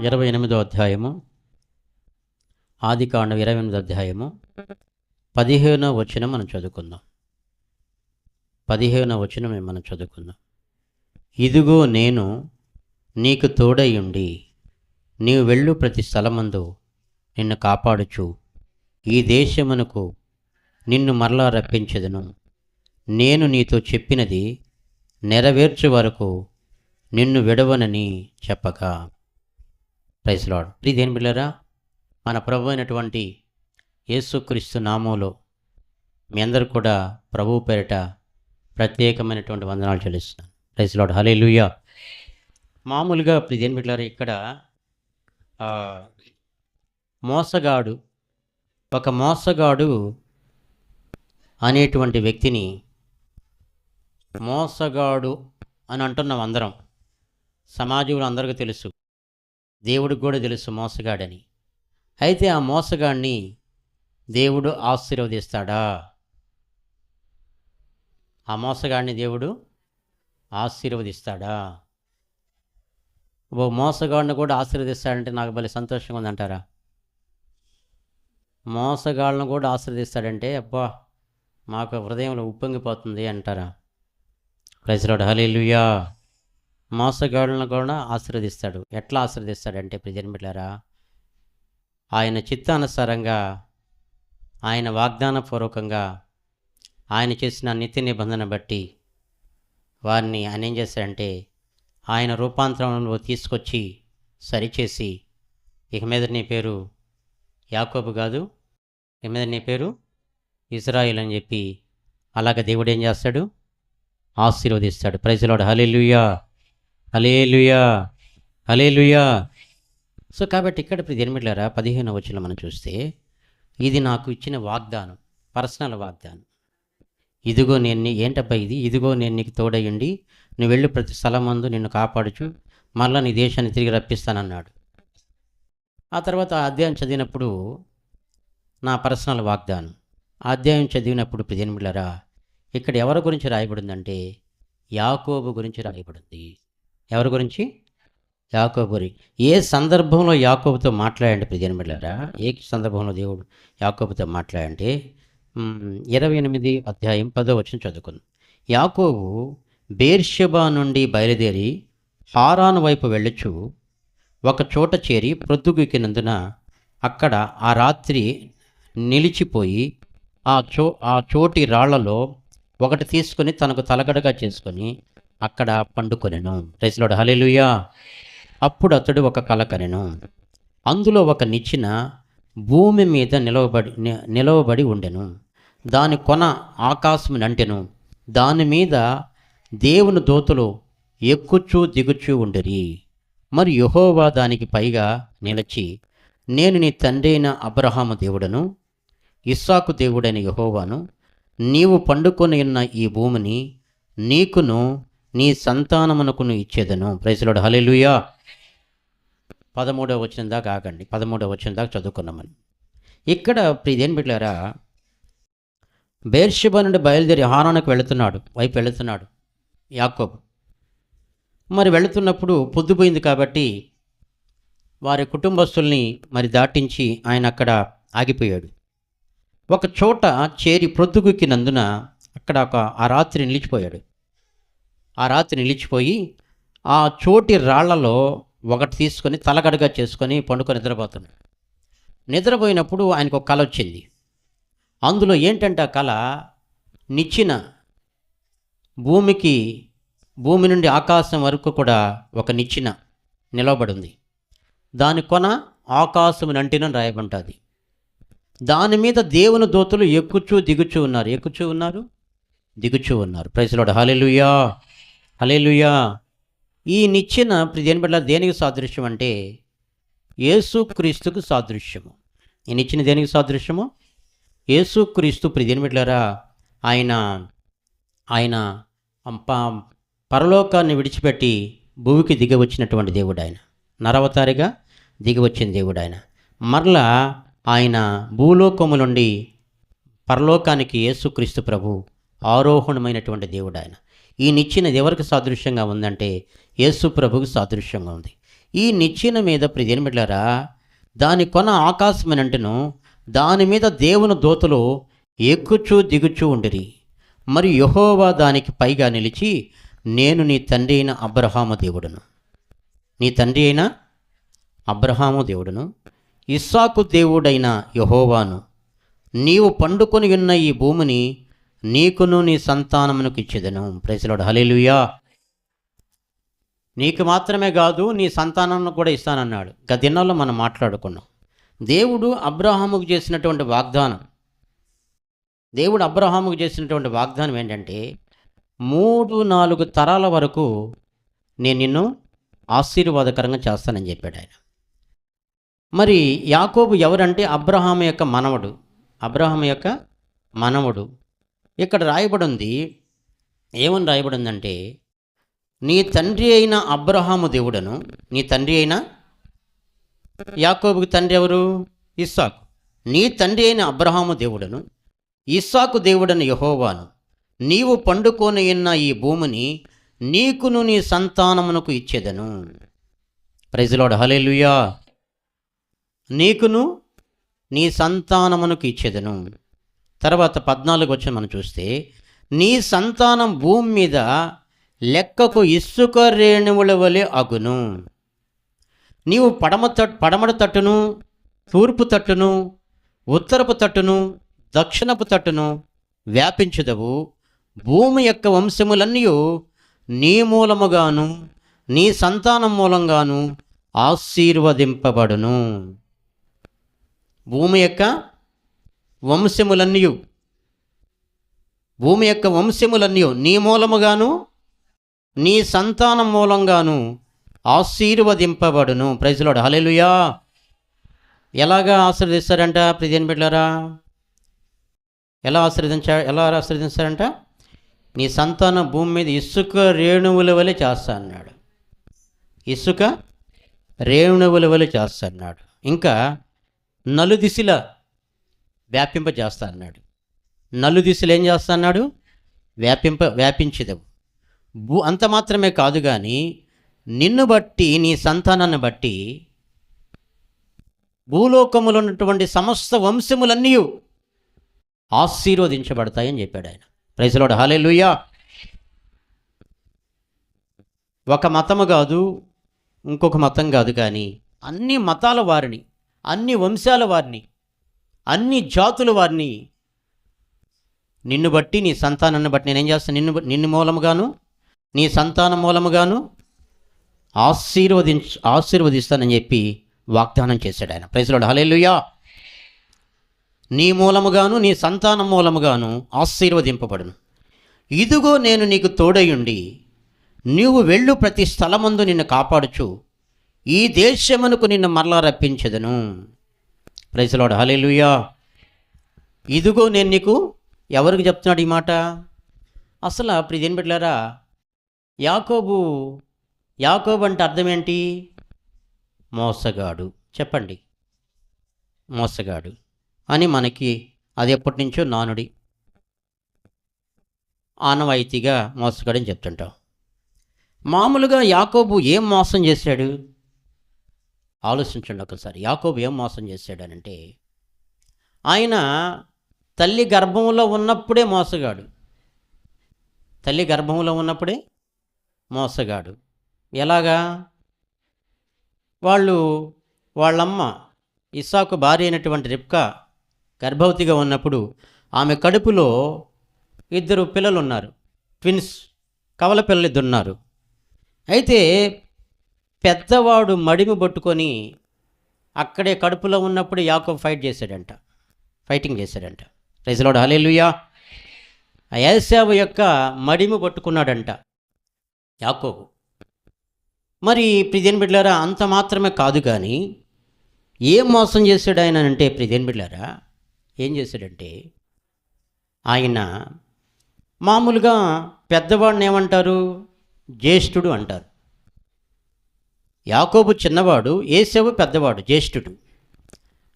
28వ అధ్యాయము, ఆదికాండం 28వ అధ్యాయము 15వ వచనం మనం చదువుకుందాం. 15వ వచనం మనం చదువుకుందాం. ఇదిగో నేను నీకు తోడయుండి నీవు వెళ్ళు ప్రతి స్థలమందు నిన్ను కాపాడుచు ఈ దేశమునకు నిన్ను మరలా రప్పించెదను. నేను నీతో చెప్పినది నెరవేర్చు వరకు నిన్ను విడవనని చెప్పగా. Praise lord. ప్రియదేని బిడ్డలారా, మన ప్రభు అయినటువంటి యేసుక్రీస్తు నామములో మీ అందరూ కూడా ప్రభువు పేరిట ప్రత్యేకమైనటువంటి వందనాలు చెల్లిస్తున్నాను. Praise Lord. హల్లెలూయా. మామూలుగా ప్రియదేని బిడ్డలారా, ఇక్కడ మోసగాడు అనేటువంటి వ్యక్తిని మోసగాడు అని అంటున్నాం అందరం. సమాజంలో అందరికీ తెలుసు, దేవుడికి కూడా తెలుసు మోసగాడని. అయితే ఆ మోసగాడిని దేవుడు ఆశీర్వదిస్తాడా? ఆ మోసగాడిని దేవుడు ఆశీర్వదిస్తాడా? ఓ మోసగాడిని కూడా ఆశీర్వదిస్తాడంటే నాకు భలే సంతోషంగా ఉందంటారా? మోసగాళ్ళను కూడా ఆశీర్వదిస్తాడంటే అబ్బా మాకు హృదయంలో ఉప్పొంగిపోతుంది అంటారా? Praise Lord. హల్లెలూయా. మోసగాళ్ళను కూడా ఆశీర్వదిస్తాడు. ఎట్లా ఆశీర్వదిస్తాడంటే ప్రియదేని బిడ్డలారా, ఆయన చిత్తానుసారంగా, ఆయన వాగ్దానపూర్వకంగా ఆయన చేసిన నిత్య నిబంధన బట్టి వారిని ఆయన ఏం చేశాడంటే ఆయన రూపాంతరంలో తీసుకొచ్చి సరిచేసి, ఇక మీద నీ పేరు యాకోబు కాదు, ఇక మీద నీ పేరు ఇజ్రాయిల్ అని చెప్పి అలాగ దేవుడు ఏం చేస్తాడు? ఆశీర్వదిస్తాడు. Praise Lord. Hallelujah, hallelujah, hallelujah. So కాబట్టి ఇక్కడ ప్రియదేని బిడ్డలారా 15వ వచనం మనం చూస్తే, ఇది నాకు ఇచ్చిన వాగ్దానం, పర్సనల్ వాగ్దానం. ఇదిగో నేను ఏంటబ్బా ఇది? ఇదిగో నేను నీకు తోడయ్యండి, నువ్వు వెళ్ళు ప్రతి స్థలమందు నిన్ను కాపాడుచు మళ్ళీ నీ దేశాన్ని తిరిగి రప్పిస్తానన్నాడు. ఆ తర్వాత ఆ అధ్యాయం చదివినప్పుడు నా పర్సనల్ వాగ్దానం, ఆ అధ్యాయం చదివినప్పుడు ప్రియదేని బిడ్డలారా ఇక్కడ ఎవరి గురించి రాయబడిందంటే యాకోబు గురించి రాయబడింది. ఎవరి గురించి? యాకోబు. ఏ సందర్భంలో యాకోబుతో మాట్లాడండి ప్రియదేని బిడ్డలారా? ఏ సందర్భంలో దేవుడు యాకోబుతో మాట్లాడంటే 28వ అధ్యాయం 10వ వచనం చదువుకుందాం. యాకోబు బేర్షెబా నుండి బయలుదేరి హారాను వైపు వెళ్ళుచు ఒక చోట చేరి ప్రొద్దుగెక్కినందున అక్కడ ఆ రాత్రి నిలిచిపోయి ఆ చోటి రాళ్లలో ఒకటి తీసుకొని తనకు తలగడగా చేసుకొని అక్కడ పండుకొనెను. Praise Lord. హల్లెలూయా. అప్పుడు అతడు ఒక కల కనెను. అందులో ఒక నిచ్చెన భూమి మీద నిలవబడి ఉండెను. దాని కొన ఆకాశము నంటెను. దాని మీద దేవుని దూతలు ఎక్కుచూ దిగుచూ ఉండిరి. మరి యెహోవా దానికి పైగా నిలిచి, నేను నీ తండ్రి అయిన అబ్రహాము దేవుడను, ఇస్సాకు దేవుడైన యెహోవాను, నీవు పండుకొని ఉన్న ఈ భూమిని నీకును నీ సంతానమునకును ఇచ్చేదను. Praise Lord. హల్లెలూయా. 13వ వచనం దాకా ఆగండి. 13వ వచనం దాకా చదువుకున్నామని. ఇక్కడ ప్రియదేని బిడ్డలారా, బేర్షెబా నుండి బయలుదేరి హారానుకు వెళుతున్నాడు యాకోబు. మరి వెళుతున్నప్పుడు పొద్దుపోయింది కాబట్టి వారి కుటుంబస్తుల్ని మరి దాటించి ఆయన అక్కడ ఆగిపోయాడు. ఒక చోట చేరి ప్రొద్దుగుక్కినందున అక్కడ ఆ రాత్రి నిలిచిపోయాడు. ఆ రాత్రి నిలిచిపోయి ఆ చోటి రాళ్లలో ఒకటి తీసుకొని తలగడగా చేసుకొని పండుకొని నిద్రపోతున్నాడు. నిద్రపోయినప్పుడు ఆయనకు ఒక కల వచ్చింది. అందులో ఏంటంటే ఆ కల నిచ్చెన భూమి నుండి ఆకాశం వరకు కూడా ఒక నిచ్చెన నిలవబడి ఉంది. దాని కొన ఆకాశం నంటిన రాయబడ్డది. దాని మీద దేవుని దూతలు ఎక్కుచూ దిగుచూ ఉన్నారు. Praise Lord. Hallelujah, hallelujah. ఈ నిచ్చెన ప్రియదేని బిడ్డలారా దేనికి సాదృశ్యం అంటే యేసుక్రీస్తుకు సాదృశ్యము. ఈ నిచ్చెన దేనికి సాదృశ్యము? యేసుక్రీస్తు. ప్రియదేని బిడ్డలారా ఆయన పరలోకాన్ని విడిచిపెట్టి భూమికి దిగి వచ్చినటువంటి దేవుడు. ఆయన నరవతారిగా దిగి వచ్చిన దేవుడు. ఆయన మరలా ఆయన భూలోకము నుండి పరలోకానికి యేసుక్రీస్తు ప్రభు ఆరోహణమైనటువంటి దేవుడు. ఆయన ఈ నిచ్చెన ఎవరికి సాదృశ్యంగా ఉందంటే యేసు ప్రభువుకు సాదృశ్యంగా ఉంది. ఈ నిచ్చెన మీద ప్రియమైన బిడ్డలారా, దాని కొన ఆకాశమనంటెను, దాని మీద దేవుని దూతలు ఎక్కుచూ దిగుచూ ఉండిరి. మరి యెహోవా దానికి పైగా నిలిచి, నేను నీ తండ్రి అయిన అబ్రహాము దేవుడును, నీ తండ్రి అయిన అబ్రహాము దేవుడును, ఇస్సాకు దేవుడైన యెహోవాను, నీవు పండుకొని ఉన్న ఈ భూమిని నీకును నీ సంతానమునకు ఇచ్చేదను. Praise the Lord. హల్లెలూయా. నీకు మాత్రమే కాదు, నీ సంతానం కూడా ఇస్తానన్నాడు. గత దినాల్లో మనం మాట్లాడుకున్నాం. దేవుడు అబ్రహాముకు చేసినటువంటి వాగ్దానం, దేవుడు అబ్రహాముకు చేసినటువంటి వాగ్దానం ఏంటంటే, 3-4 తరాల వరకు నేను నిన్ను ఆశీర్వాదకరంగా చేస్తానని చెప్పాడు ఆయన. మరి యాకోబు ఎవరంటే అబ్రహాము యొక్క మనవడు, అబ్రహాము యొక్క మనవడు. ఇక్కడ రాయబడి ఉంది, ఏమని రాయబడి ఉందంటే, నీ తండ్రి అయిన అబ్రహాము దేవుడను, నీ తండ్రి అయిన యాకోబుకి తండ్రి ఎవరు? ఇస్సాకు. నీ తండ్రి అయిన అబ్రహాము దేవుడను, ఇస్సాకు దేవుడను యెహోవాను, నీవు పండుకొని ఉన్న ఈ భూమిని నీకును నీ సంతానమునకు ఇచ్చేదను. Praise the Lord. హల్లెలూయా. నీకును నీ సంతానమునకు ఇచ్చేదను. తర్వాత 14 వచ్చి మనం చూస్తే, నీ సంతానం భూమి మీద లెక్కకు ఇసుక రేణువుల వలె అగును. నీవు పడమర తట్టును, తూర్పు తట్టును, ఉత్తరపు తట్టును, దక్షిణపు తట్టును వ్యాపించుదవు. భూమి యొక్క వంశములన్నీ నీ మూలముగాను నీ సంతానం మూలంగాను ఆశీర్వదింపబడును. భూమి యొక్క వంశములన్నీ, భూమి యొక్క వంశములన్నీ నీ మూలముగాను నీ సంతానం మూలంగాను ఆశీర్వదింపబడును. Praise the Lord. హల్లెలూయా. ఎలాగా ఆశీర్వదిస్తారంట ప్రియమైన బిడ్డలారా? ఎలా ఆశీర్వదించారంట? నీ సంతానం భూమి మీద ఇసుక రేణువుల వలె చేస్తా అన్నాడు. ఇసుక రేణువుల వలె చేస్తా అన్నాడు. ఇంకా నలుదిశల వ్యాపింపజేస్తా అన్నాడు. నలుదిశలు ఏం చేస్తా అన్నాడు? వ్యాపించదవు. అంత మాత్రమే కాదు కానీ, నిన్ను బట్టి, నీ సంతానాన్ని బట్టి భూలోకములో ఉన్నటువంటి సమస్త వంశములన్నీ ఆశీర్వదించబడతాయని చెప్పాడు ఆయన. Praise the Lord. హల్లెలూయా. ఒక మతము కాదు, ఇంకొక మతం కాదు కానీ, అన్ని మతాల వారిని, అన్ని వంశాల వారిని, అన్ని జాతుల వారిని నిన్ను బట్టి, నీ సంతానాన్ని బట్టి నేనేం చేస్తాను? నిన్ను మూలముగాను నీ సంతానం మూలముగాను ఆశీర్వదిస్తానని చెప్పి వాగ్దానం చేశాడు ఆయన. Praise the Lord. హల్లెలూయా. నీ మూలముగాను నీ సంతానం మూలముగాను ఆశీర్వదింపబడును. ఇదిగో నేను నీకు తోడయుండి నీవు వెళ్ళు ప్రతి స్థలమందు నిన్ను కాపాడుచు ఈ దేశమునకు నిన్ను మరలా రప్పించెదను. Praise the Lord. హల్లెలూయా. ఇదిగో నేను నీకు, ఎవరికి చెప్తున్నాడు ఈ మాట? అసలు ప్రియమైన బిడ్డలారా, యాకోబు అంటే అర్థం ఏంటి? మోసగాడు. చెప్పండి, మోసగాడు అని మనకి అది ఎప్పటి నుంచో నానుడి, ఆనవాయితీగా మోసగాడని చెప్తుంటాం. మామూలుగా యాకోబు ఏం మోసం చేశాడు? ఆలోచించండి ఒకసారి. యాకోబు ఏం మోసం చేశాడనంటే, ఆయన తల్లి గర్భంలో ఉన్నప్పుడే మోసగాడు. తల్లి గర్భంలో ఉన్నప్పుడే మోసగాడు. ఎలాగా? వాళ్ళమ్మ ఇస్సాకు భార్య అయినటువంటి రిబ్కా గర్భవతిగా ఉన్నప్పుడు ఆమె కడుపులో 2 పిల్లలు ఉన్నారు, ట్విన్స్, కవల పిల్లలు 2 ఉన్నారు. అయితే పెద్దవాడు మడిమి పట్టుకొని అక్కడే కడుపులో ఉన్నప్పుడు యాకోబు ఫైటింగ్ చేశాడంట. Praise the Lord. హల్లెలూయా. ఏశావు యొక్క మడిమి పట్టుకున్నాడంట యాకోబు. మరి ప్రియమైన బిడ్డలారా, అంత మాత్రమే కాదు కానీ ఏం మోసం చేశాడు ఆయన అంటే, ప్రియమైన బిడ్డలారా, ఏం చేశాడంటే, ఆయన మామూలుగా పెద్దవాడిని ఏమంటారు? జ్యేష్ఠుడు అంటారు. యాకోబు చిన్నవాడు, ఏశావు పెద్దవాడు, జ్యేష్ఠుడు.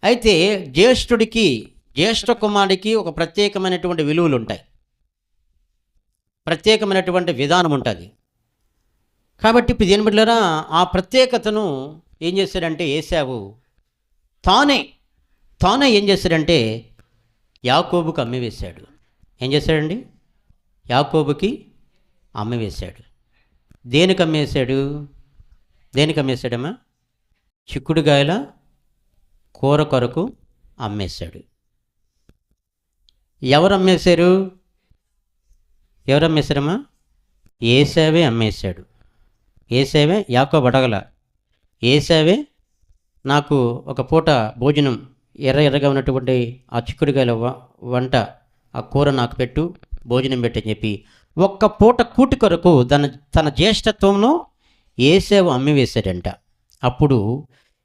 అయితే జ్యేష్ఠ కుమారుడికి ఒక ప్రత్యేకమైనటువంటి విలువలు ఉంటాయి, ప్రత్యేకమైనటువంటి విధానం ఉంటుంది. కాబట్టి ఇప్పుడు దేని బిడ్డలారా ఆ ప్రత్యేకతను ఏం చేశాడంటే ఏశావు తానే ఏం చేశాడంటే యాకోబుకి అమ్మివేశాడు. ఏం చేశాడండి? యాకోబుకి అమ్మివేశాడు. దేనికి అమ్మేశాడమ్మా? చిక్కుడుగాయల కూర కొరకు అమ్మేశాడు. ఎవరు అమ్మేశారమ్మా? ఏశావే అమ్మేశాడు. ఏశావే, యాకోబు అడగల. ఏశావే నాకు ఒక పూట భోజనం ఎర్రగా ఉన్నటువంటి ఆ చిక్కుడుగాయల వంట, ఆ కూర నాకు పెట్టు, భోజనం పెట్టని చెప్పి ఒక్క పూట కూటి కొరకు తన జ్యేష్ఠత్వంలో ఏశావు అమ్మివేశాడంట. అప్పుడు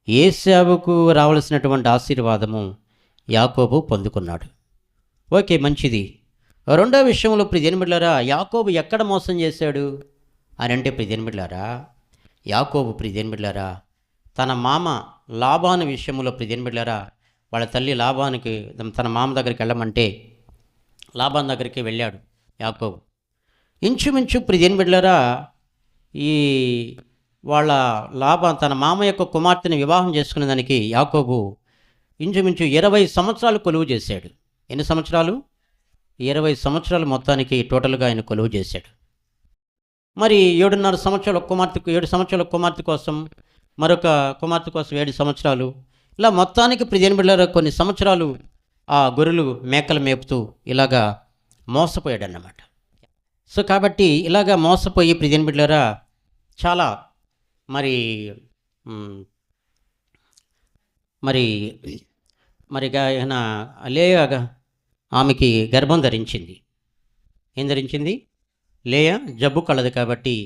ఏశావుకు రావలసినటువంటి ఆశీర్వాదము యాకోబు పొందుకున్నాడు. ఓకే, మంచిది. రెండో విషయంలో ప్రియజనమిడ్లారా, యాకోబు ఎక్కడ మోసం చేశాడు అని అంటే యాకోబు ప్రియజనమిడ్లారా తన మామ లాబాను విషయంలో ప్రియజనమిడ్లారా వాళ్ళ తల్లి లాబానికి తన మామ దగ్గరికి వెళ్ళమంటే లాబాన్ దగ్గరికి వెళ్ళాడు యాకోబు. ఇంచుమించు ప్రియజనమిడ్లారా ఈ వాళ్ళ లాబాన్ తన మామ యొక్క కుమార్తెని వివాహం చేసుకునే దానికి యాకోబు ఇంచుమించు 20 సంవత్సరాలు కొలువు చేశాడు. ఎన్ని సంవత్సరాలు? 20 సంవత్సరాలు మొత్తానికి టోటల్గా ఆయన కొలువు చేశాడు. మరి 7.5 సంవత్సరాల కుమార్తెకు 7 సంవత్సరాల కుమార్తె కోసం, మరొక కుమార్తె కోసం 7 సంవత్సరాలు, ఇలా మొత్తానికి ప్రియజనమిడ్లారా కొన్ని సంవత్సరాలు ఆ గొర్రెలు మేకలు మేపుతూ ఇలాగా మోసపోయాడు అన్నమాట. సో కాబట్టి ఇలాగా మోసపోయి ప్రియజనమిడ్లారా చాలా మరి మరి మరిగా ఆయన లేయగా ఆమెకి గర్భం ధరించింది. ఏం ధరించింది? లేయా జబ్బు కలదు కాబట్టి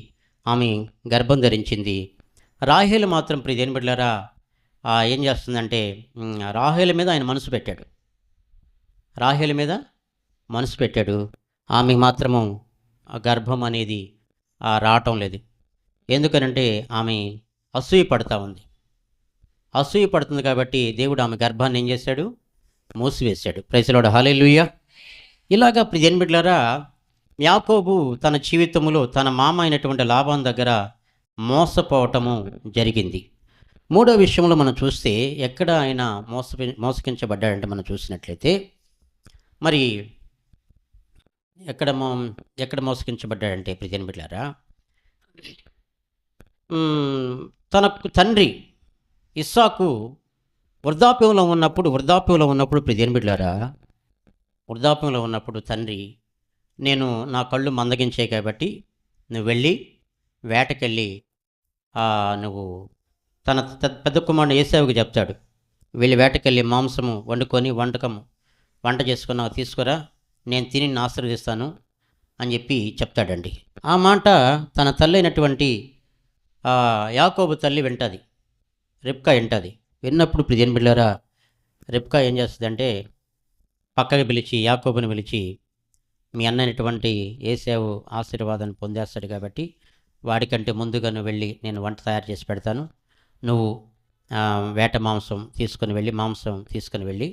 ఆమె గర్భం ధరించింది. రాహేలు మాత్రం ప్రియజనమిడ్లారా ఏం చేస్తుందంటే రాహేలు మీద ఆయన మనసు పెట్టాడు. ఆమెకు మాత్రము ఆ గర్భం అనేది రావటం లేదు. ఎందుకనంటే ఆమె అసూయ పడుతుంది కాబట్టి దేవుడు ఆమె గర్భాన్ని ఏం చేశాడు? మూసివేశాడు. ప్రైజ్ ది లార్డ్, హల్లెలూయా. ఇలాగా ప్రియజనమిడ్లారా యాకోబు తన జీవితంలో తన మామ అయినటువంటి లాబాను దగ్గర మోసపోవటము జరిగింది. మూడో విషయంలో మనం చూస్తే ఎక్కడ ఆయన మోసగించబడ్డాడంటే మనం చూసినట్లయితే మరి ఎక్కడ మోసగించబడ్డాడంటే ప్రియజనమిడ్లారా తన తండ్రి ఇస్సాకు వృద్ధాప్యంలో ఉన్నప్పుడు ప్రియజనమిడ్లారా వృద్ధాప్యంలో ఉన్నప్పుడు తండ్రి, నేను నా కళ్ళు మందగించే కాబట్టి నువ్వు వెళ్ళి వేటకెళ్ళి నువ్వు తన పెద్ద కుమారుడు ఏశావుకి చెప్తాడు, వెళ్ళి వేటకెళ్ళి మాంసము వండుకొని వంట చేసుకుని నాకు తీసుకురా, నేను తిని ఆశీర్వదిస్తాను అని చెప్పి చెప్తాడండి. ఆ మాట తన తల్లి అయినటువంటి యాకోబు తల్లి వింటుంది, రిబ్కా వింటుంది. విన్నప్పుడు ప్రియజనమిడ్లారా రిబ్కా ఏం చేస్తుందంటే పక్కకి పిలిచి యాకోబుని పిలిచి, మీ అన్నైనటువంటి ఏశావు ఆశీర్వాదాన్ని పొందేస్తాడు కాబట్టి వాడికంటే ముందుగా నువ్వు వెళ్ళి నేను వంట తయారు చేసి పెడతాను, నువ్వు వేట మాంసం తీసుకొని వెళ్ళి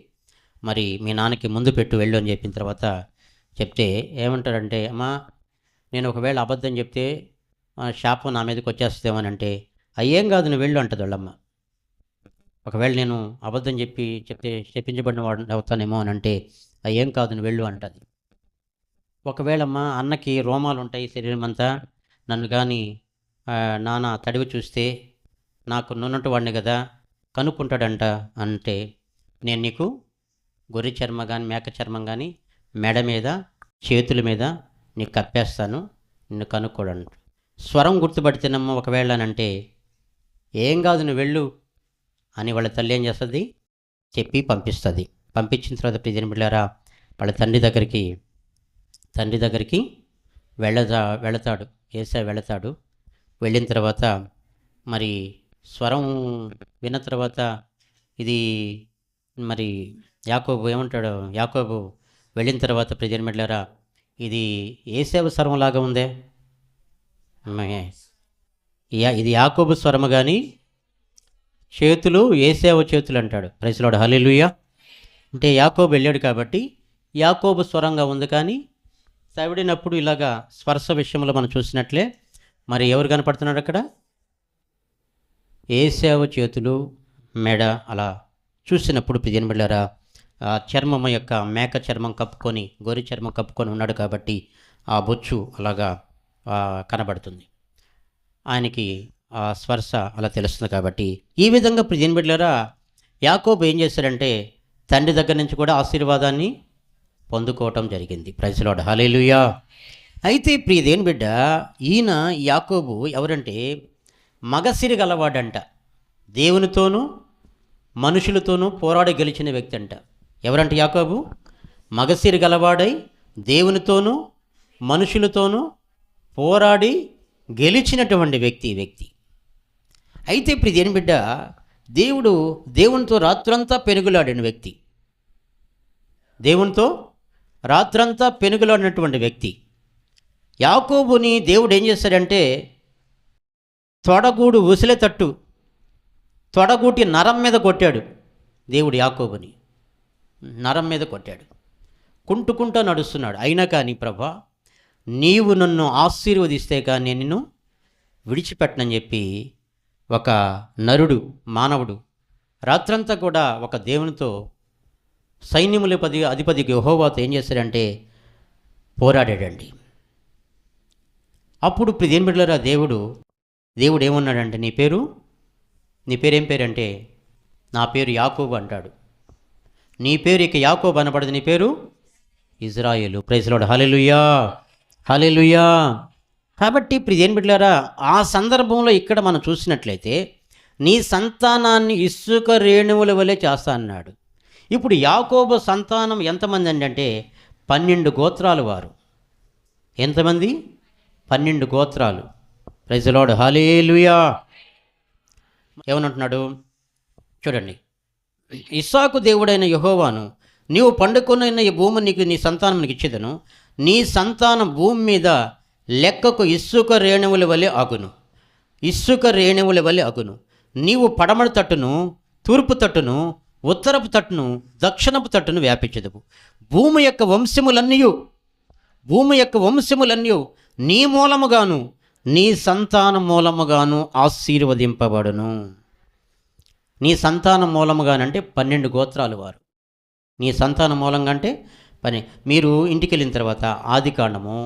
మరి మీ నాన్నకి ముందు పెట్టు వెళ్ళు అని చెప్పిన తర్వాత చెప్తే ఏమంటాడంటే, అమ్మా నేను ఒకవేళ అబద్ధం చెప్తే శాపం నా మీదకి వచ్చేస్తుందేమని అంటే, అయ్యేం కాదు నువ్వు వెళ్ళు అంటుంది వాళ్ళమ్మ. ఒకవేళ నేను అబద్ధం చెప్తే శపించబడిన వాడు అవుతానేమో అని అంటే, అయ్యేం కాదు నువ్వు వెళ్ళు అంటుంది. ఒకవేళ అన్నకి రోమాలు ఉంటాయి శరీరం అంతా, నన్ను కానీ నాన్న తడివి చూస్తే నాకు నున్నట్టు వాడిని కదా కనుక్కుంటాడంట అంటే, నేను నీకు గొర్రె చర్మం కానీ మేక చర్మం కానీ మెడ మీద చేతుల మీద నీకు కప్పేస్తాను, నిన్ను కనుక్కోడంట. స్వరం గుర్తుపడితేనమ్మ ఒకవేళ అని అంటే, ఏం కాదు నువ్వు వెళ్ళు అని వాళ్ళ తల్లి ఏం చేస్తుంది? చెప్పి పంపిస్తుంది. పంపించిన తర్వాత ప్రియజనమిడ్లారా వాళ్ళ తండ్రి దగ్గరికి వెళతాడు. ఏశావు వెళతాడు. వెళ్ళిన తర్వాత మరి స్వరం విన్న తర్వాత ఇది మరి యాకోబు ఏమంటాడు? యాకోబు వెళ్ళిన తర్వాత ప్రియజనమిడ్లారా ఇది ఏశావు స్వరంలాగా ఉందే, ఇది యాకోబు స్వరము కానీ చేతులు ఏశావు చేతులు అంటాడు. Praise the Lord, hallelujah. అంటే యాకోబు వెళ్ళాడు కాబట్టి యాకోబు స్వరంగా ఉంది, కానీ తవిడినప్పుడు ఇలాగా స్పర్శ విషయంలో మనం చూసినట్లే మరి ఎవరు కనపడుతున్నారు అక్కడ? ఏశావు చేతులు, మెడ అలా చూసినప్పుడు ప్రియమైన బిడ్డలారా, చర్మం యొక్క మేక చర్మం కప్పుకొని, గొర్రె చర్మం కప్పుకొని ఉన్నాడు కాబట్టి ఆ బొచ్చు అలాగా కనబడుతుంది. ఆయనకి ఆ స్పర్శ అలా తెలుస్తుంది కాబట్టి ఈ విధంగా ప్రియమైన బిడ్డలారా, యాకోబు ఏం చేశాడంటే తండ్రి దగ్గర నుంచి కూడా ఆశీర్వాదాన్ని పొందుకోవటం జరిగింది. ప్రైజ్ ది లార్డ్, హల్లెలూయా. అయితే ప్రియదేని బిడ్డ, ఈయన యాకోబు ఎవరంటే మగసిరి గలవాడంట. దేవునితోనూ మనుషులతోనూ పోరాడి గెలిచిన వ్యక్తి అంట. ఎవరంటే యాకోబు మగసిరి గలవాడై దేవునితోనూ మనుషులతోనూ పోరాడి గెలిచినటువంటి వ్యక్తి. అయితే ప్రియదేని బిడ్డ, దేవునితో రాత్రంతా పెనుగులాడిన వ్యక్తి, దేవునితో రాత్రంతా పెనుగులాడినటువంటి వ్యక్తి. యాకోబుని దేవుడు ఏం చేశాడంటే తొడగూడు ఉసిలేతట్టు తొడగూటి నరం మీద కొట్టాడు. దేవుడు యాకోబుని నరం మీద కొట్టాడు. కుంటుకుంటూ నడుస్తున్నాడు. అయినా కానీ ప్రభా, నీవు నన్ను ఆశీర్వదిస్తే కానీ నేను నిన్ను విడిచిపెట్టనని చెప్పి ఒక నరుడు, మానవుడు రాత్రంతా కూడా ఒక దేవునితో, సైన్యముల అధిపతి యెహోవాతో ఏం చేశాడంటే పోరాడాడండి. అప్పుడు ప్రియమైన బిడ్డలారా, దేవుడు ఏమన్నాడంటే నీ పేరేం పేరంటే నా పేరు యాకోబు అంటాడు. నీ పేరు ఇక యాకోబు అనబడదు, నీ పేరు Israel. Praise the Lord, hallelujah, హల్లెలూయా. కాబట్టి ప్రియమైన బిడ్డలారా, ఆ సందర్భంలో ఇక్కడ మనం చూసినట్లయితే నీ సంతానాన్ని ఇసుక రేణువుల వలె చేస్తా అన్నాడు. ఇప్పుడు యాకోబు సంతానం ఎంతమంది అంటే 12 గోత్రాలు వారు. ఎంతమంది? 12 గోత్రాలు. ప్రైజ్ ది లార్డ్, హల్లెలూయా. ఏమనంటున్నాడు చూడండి, ఇస్సాకు దేవుడైన యెహోవాను, నీవు పండుకొనిన ఈ భూమి నీ సంతానమునికి ఇచ్చేదను. నీ సంతానం భూమి మీద లెక్కకు ఇసుక రేణువుల వలె అగును, ఇసుక రేణువుల వలె అగును. నీవు పడమర తట్టును, తూర్పు తట్టును, ఉత్తరపు తట్టును, దక్షిణపు తట్టును వ్యాపించదువు. భూమి యొక్క వంశములన్నీ నీ మూలముగాను నీ సంతానం మూలముగాను ఆశీర్వదింపబడును. నీ సంతానం మూలముగానంటే 12 గోత్రాలు వారు. నీ సంతానం మూలంగా అంటే మీరు ఇంటికి వెళ్ళిన తర్వాత ఆదికాండము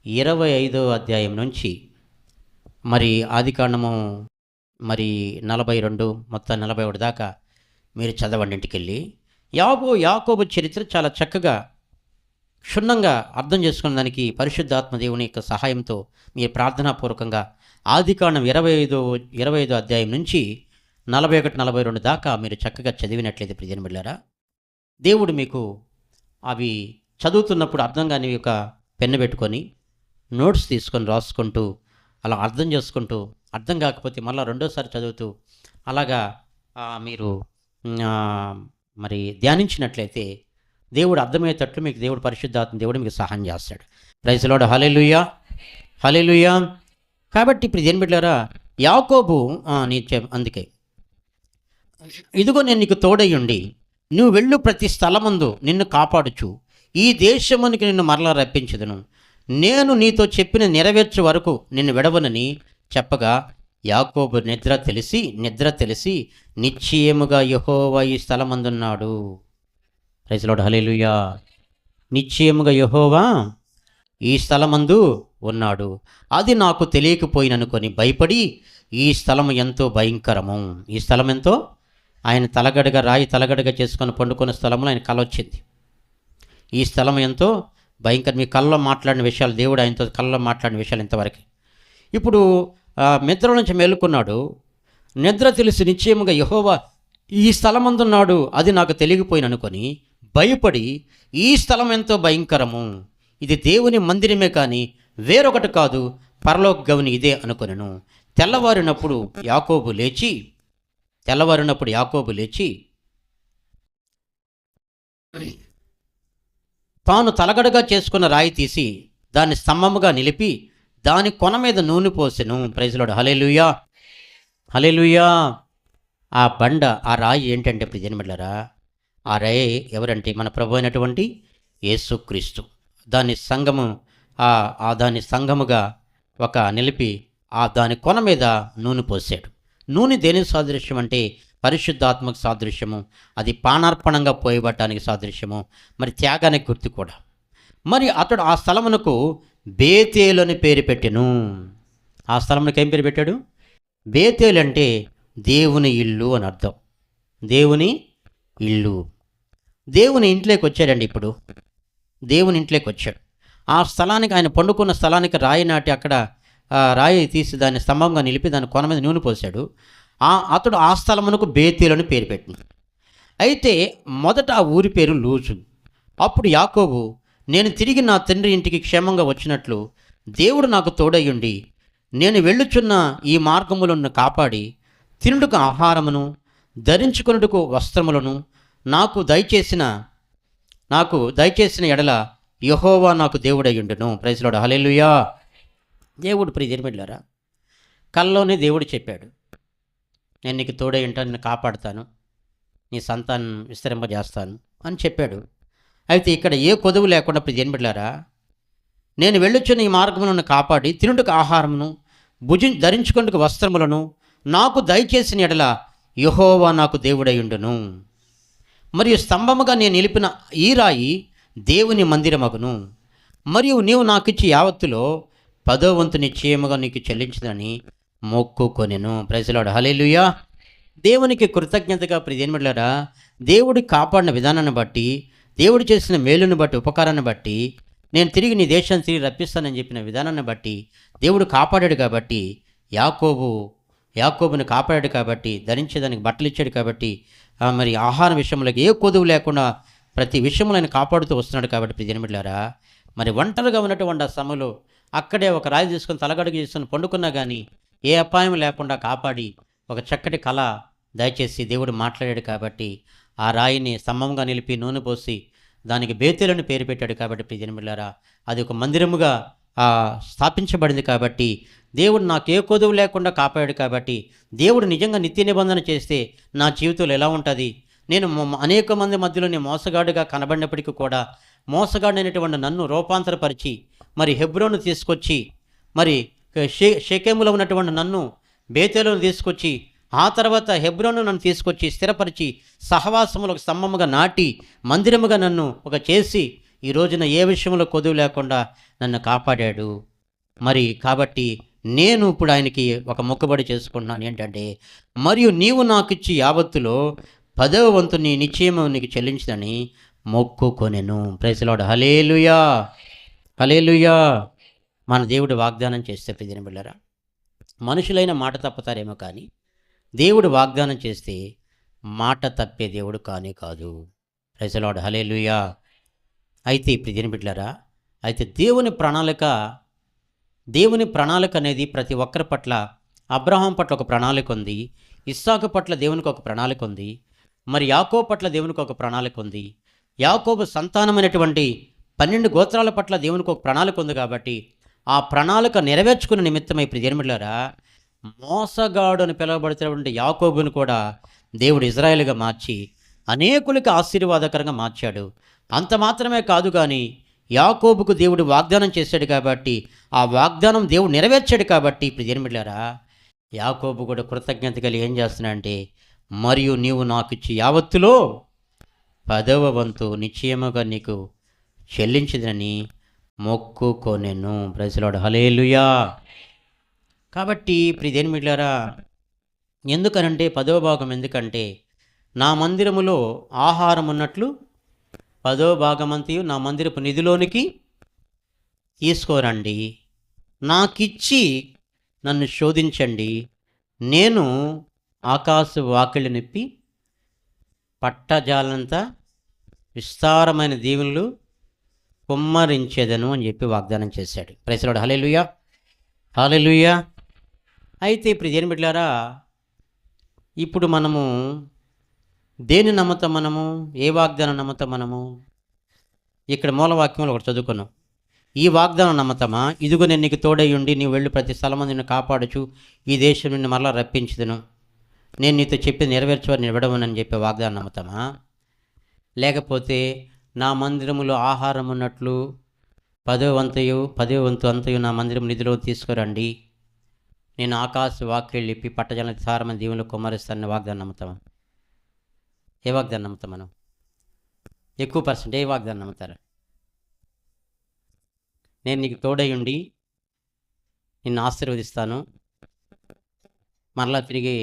25వ అధ్యాయం నుంచి మరి ఆదికాండము 42 మొత్తం 41 దాకా మీరు చదవండి ఇంటికి వెళ్ళి. యాకోబు చరిత్ర చాలా చక్కగా క్షుణ్ణంగా అర్థం చేసుకున్న దానికి పరిశుద్ధాత్మ దేవుని యొక్క సహాయంతో మీరు ప్రార్థనాపూర్వకంగా ఆదికాండం 25వ అధ్యాయం నుంచి 41-42 దాకా మీరు చక్కగా చదివినట్లయితే ప్రియమైన బిడ్డలారా, దేవుడు మీకు అవి చదువుతున్నప్పుడు అర్థం కాని ఒక పెన్ను పెట్టుకొని నోట్స్ తీసుకొని రాసుకుంటూ అలా అర్థం చేసుకుంటూ, అర్థం కాకపోతే మళ్ళీ రెండోసారి చదువుతూ అలాగా మీరు మరి ధ్యానించినట్లయితే దేవుడు అర్థమయ్యేటట్లు మీకు దేవుడు పరిశుద్ధాత్మ దేవుడు మీకు సహాయం చేస్తాడు. ప్రైజ్ ది లార్డ్, హల్లెలూయా, హల్లెలూయా. కాబట్టి ఇప్పుడు దేని బిడ్డలారా, యాకోబు అందుకే ఇదిగో నేను నీకు తోడయ్యుండి నువ్వు వెళ్ళు ప్రతి స్థలమందు నిన్ను కాపాడుచు ఈ దేశమునికి నిన్ను మరలా రప్పించదును. నేను నీతో చెప్పిన నెరవేర్చే వరకు నిన్ను విడవనని చెప్పగా యాకోబు నిద్ర తెలిసి నిశ్చయముగా యెహోవా ఈ స్థలమందున్నాడు. ప్రైజ్ ది లార్డ్, హల్లెలూయా. నిశ్చయముగా యెహోవా ఈ స్థలమందు ఉన్నాడు, అది నాకు తెలియకపోయిననుకొని భయపడి ఈ స్థలము ఎంతో భయంకరము. ఈ స్థలం ఎంతో, ఆయన రాయి తలగడగా చేసుకొని పండుకున్న స్థలంలో ఆయన కల వచ్చింది. ఈ స్థలం ఎంతో భయంకరం. మీ కళ్ళలో మాట్లాడిన విషయాలు, దేవుడు ఆయనతో కళ్ళలో మాట్లాడిన విషయాలు ఇంతవరకు. ఇప్పుడు నిద్ర నుంచి మేలుకున్నాడు. నిద్ర తెలిసి నిశ్చయముగా యెహోవా ఈ స్థలమందున్నాడు, అది నాకు తెలియకపోయిననుకొని భయపడి ఈ స్థలం ఎంతో భయంకరము, ఇది దేవుని మందిరమే కానీ వేరొకటి కాదు, పరలోక గవిని ఇదే అనుకొనెను. తెల్లవారినప్పుడు యాకోబు లేచి తాను తలగడగా చేసుకున్న రాయి తీసి దాన్ని స్తంభముగా నిలిపి దాని కొన మీద నూనె పోసెను. ప్రైజ్ ది లార్డ్, హల్లెలూయా, హల్లెలూయా. ఆ బండ, ఆ రాయి ఏంటంటే ప్రియమైన బిడ్డలారా, ఆ రాయి ఎవరంటే మన ప్రభు అయినటువంటి యేసుక్రీస్తు. దాని సంఘముగా నిలిపి దాని కొన మీద నూనె పోసాడు. నూనె దేనికి సాదృశ్యం అంటే పరిశుద్ధాత్మకు సాదృశ్యము, అది పానార్పణంగా పోయబట్టడానికి సాదృశ్యము, మరి త్యాగానికి గుర్తు కూడా. మరి అతడు ఆ స్థలమునకు బేతేలు అని పేరు పెట్టెను. ఆ స్థలమునకు ఏం పేరు పెట్టాడు? బేతేలు అంటే దేవుని ఇల్లు అని అర్థం. దేవుని ఇల్లు, దేవుని ఇంట్లోకి వచ్చాడండి. ఇప్పుడు దేవుని ఇంట్లోకి వచ్చాడు. ఆ స్థలానికి, ఆయన పండుకున్న స్థలానికి రాయి నాటి అక్కడ రాయి తీసి దాన్ని స్తంభంగా నిలిపి దాని కొన మీద నూనె పోసాడు. అతడు ఆ స్థలమునకు బేతేలు అని పేరు పెట్టింది. అయితే మొదట ఆ ఊరి పేరు లూజు. అప్పుడు యాకోబు, నేను తిరిగి నా తండ్రి ఇంటికి క్షేమంగా వచ్చినట్లు దేవుడు నాకు తోడయ్యుండి నేను వెళ్ళుచున్న ఈ మార్గములను కాపాడి తినుటకు ఆహారమును ధరించుకొనుటకు వస్త్రములను నాకు దయచేసిన ఎడల యెహోవా నాకు దేవుడయ్యుండును. ప్రైజ్ లార్డ్, హల్లెలూయా. దేవుడు ప్రియమిట్లారా, కల్లోనే దేవుడు చెప్పాడు, నేను నీకు తోడై ఉంటాను, నిన్ను కాపాడుతాను, నీ సంతానం విస్తరింపజేస్తాను అని చెప్పాడు. అయితే ఇక్కడ ఏ కొదువు లేకుండా ప్రియమిట్లారా, నేను వెళ్ళొచ్చిన ఈ మార్గములను కాపాడి తినుటకు ఆహారమును ధరించుకొనుటకు వస్త్రములను నాకు దయచేసిన ఎడల యెహోవా నాకు దేవుడయ్యుండును. మరియు స్తంభముగా నేను నిలిపిన ఈ రాయి దేవుని మందిరమగును. మరియు నీవు నాకిచ్చి యావత్తులో 10వ వంతు నిశ్చయముగా నీకు చెల్లించదని మొక్కుకొనెను. ప్రైజ్ లార్డ్, హల్లెలూయా. దేవునికి కృతజ్ఞతగా ప్రియమిట్లారా, దేవుడు కాపాడిన విధానాన్ని బట్టి, దేవుడు చేసిన మేలుని బట్టి, ఉపకారాన్ని బట్టి, నేను తిరిగి నీ దేశాన్ని తిరిగి రప్పిస్తానని చెప్పిన విధానాన్ని బట్టి దేవుడు కాపాడాడు. కాబట్టి యాకోబుని కాపాడాడు. కాబట్టి ధరించేదానికి బట్టలు ఇచ్చాడు. కాబట్టి మరి ఆహారం విషయంలోకి ఏ కొదువు లేకుండా ప్రతి విషయంలో ఆయన కాపాడుతూ వస్తున్నాడు. కాబట్టి ప్రియమిట్లారా, మరి ఒంటరిగా ఉన్నటువంటి ఆ సమయంలో అక్కడే ఒక రాయి తీసుకొని తలగడుగు చేసుకొని పండుకున్నా కానీ ఏ అపాయం లేకుండా కాపాడి ఒక చక్కటి కళ దయచేసి దేవుడు మాట్లాడాడు. కాబట్టి ఆ రాయిని స్తంభంగా నిలిపి నూనె పోసి దానికి బేతేలని పేరు పెట్టాడు. కాబట్టి ప్రియమిట్లారా, అది ఒక మందిరముగా స్థాపించబడింది. కాబట్టి దేవుడు నాకు ఏ కొదువు లేకుండా కాపాడాడు. కాబట్టి దేవుడు నిజంగా నిత్య నిబంధన చేస్తే నా జీవితంలో ఎలా ఉంటుంది? నేను అనేక మంది మధ్యలో నేను మోసగాడుగా కనబడినప్పటికీ కూడా మోసగాడైనటువంటి నన్ను రూపాంతరపరిచి మరి హెబ్రోను తీసుకొచ్చి, మరి షెకెములో ఉన్నటువంటి నన్ను బేతేలును తీసుకొచ్చి, ఆ తర్వాత హెబ్రోను నన్ను తీసుకొచ్చి స్థిరపరిచి సహవాసములకు స్తంభముగా నాటి మందిరముగా నన్ను ఒక చేసి ఈ రోజున ఏ విషయంలో కొదువు లేకుండా నన్ను కాపాడాడు. మరి కాబట్టి నేను ఇప్పుడు ఆయనకి ఒక మొక్కుబడి చేసుకుంటున్నాను. ఏంటంటే, మరియు నీవు నాకిచ్చి యావత్తులో 10వ వంతు నీ నిశ్చయము నీకు చెల్లించదని మొక్కుకొనెను. ప్రైజ్ లార్డ్, హల్లెలూయా, హల్లెలూయా. మన దేవుడు వాగ్దానం చేస్తే ప్రియమిట్లారా, మనుషులైన మాట తప్పుతారేమో కానీ దేవుడు వాగ్దానం చేస్తే మాట తప్పే దేవుడు కానే కాదు. ప్రైజ్ లార్డ్, హల్లెలూయా. అయితే ప్రియమిట్లారా, అయితే దేవుని ప్రణాళిక అనేది ప్రతి ఒక్కరి పట్ల, అబ్రహాం పట్ల ఒక ప్రణాళిక ఉంది, ఇస్సాకు పట్ల దేవునికి ఒక ప్రణాళిక ఉంది, మరి యాకోబు పట్ల దేవునికి ఒక ప్రణాళిక ఉంది, యాకోబు సంతానమైనటువంటి 12 గోత్రాల పట్ల దేవునికి ఒక ప్రణాళిక ఉంది. కాబట్టి ఆ ప్రణాళిక నెరవేర్చుకున్న నిమిత్తమై ప్రియమిట్లారా, మోసగాడు అని పిలువబడుతున్నటువంటి యాకోబును కూడా దేవుడు ఇజ్రాయేలుగా మార్చి అనేకులకి ఆశీర్వాదకరంగా మార్చాడు. అంత మాత్రమే కాదు కానీ యాకోబుకు దేవుడు వాగ్దానం చేశాడు. కాబట్టి ఆ వాగ్దానం దేవుడు నెరవేర్చాడు. కాబట్టి ప్రియమిట్లారా, యాకోబు కూడా కృతజ్ఞత కలిగి ఏం చేస్తున్నాడంటే, మరియు నీవు నాకిచ్చి యావత్తులో 10వ వంతు నిశ్చయముగా నీకు చెల్లించదని మొక్కుకొనెను. ప్రైజ్ లార్డ్, హల్లెలూయా. కాబట్టి ప్రియమిట్లారా, ఎందుకనంటే 10వ భాగం ఎందుకంటే, నా మందిరములో ఆహారం ఉన్నట్లు 10వ భాగమంతయు నా మందిరపు నిధిలోనికి తీసుకోరండి, నాకిచ్చి నన్ను శోధించండి, నేను ఆకాశ వాకిళ్ళు నిప్పి పట్టజాలంతా విస్తారమైన దీవెనలు కుమ్మరించేదను అని చెప్పి వాగ్దానం చేశాడు. ప్రైజ్ లార్డ్, హల్లెలూయా, హల్లెలూయా. అయితే ప్రియమిట్లారా, ఇప్పుడు మనము దేని నమ్ముతాం? ఏ వాగ్దానం నమ్ముతాం? ఇక్కడ మూలవాక్యంలో ఒకటి చదువుకున్నాం. ఈ వాగ్దానం నమ్మతామా? ఇదిగో నేను నీకు తోడై ఉండి నీవు వెళ్ళు ప్రతి స్థలమందు నిన్ను కాపాడుచు ఈ దేశం నుండి మరలా రప్పించుదును, నేను నీతో చెప్పి నెరవేర్చువారిని విడవనని చెప్పే వాగ్దానం నమ్ముతామా? లేకపోతే నా మందిరములో ఆహారం ఉన్నట్లు పదో వంతు అంతయు నా మందిరం నిధిలో తీసుకురండి, నేను ఆకాశ వాక్యలు ఇప్పి పట్టజన సారమైన దీవులు కుమ్మరిస్తానని వాగ్దానం నమ్ముతామా? ఏ వాగ్దానం నమ్ముతాం మనం? ఎక్కువ పర్సెంట్ ఏ వాగ్దానం నమ్ముతారు? నేను నీకు తోడై ఉండి నిన్ను ఆశీర్వదిస్తాను, మరలా తిరిగి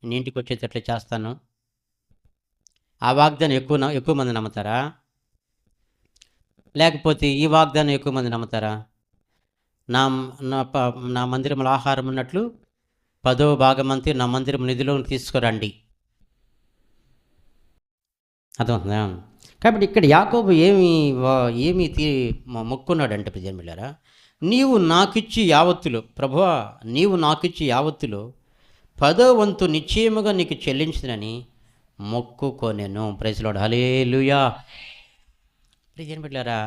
నీ ఇంటికి వచ్చేటట్లు చేస్తాను. ఆ వాగ్దానం ఎక్కువ మంది నమ్ముతారా? లేకపోతే ఈ వాగ్దానం ఎక్కువ మంది నమ్ముతారా? నా నా మందిరంలో ఆహారం ఉన్నట్లు 10వ భాగమంతి నా మందిరం నిధిలో తీసుకురండి. అర్థమవుతుందా? కాబట్టి ఇక్కడ యాకోబు ఏమి మొక్కున్నాడంటే ప్రజలారా, నీవు నాకిచ్చి యావత్తులో, ప్రభువా నీవు నాకిచ్చి యావత్తులో 10వ వంతు నిశ్చయముగా నీకు చెల్లించునని మొక్కుకొనెను. ప్రైజ్ లార్డ్, హల్లెలూయా. ప్రజలారా,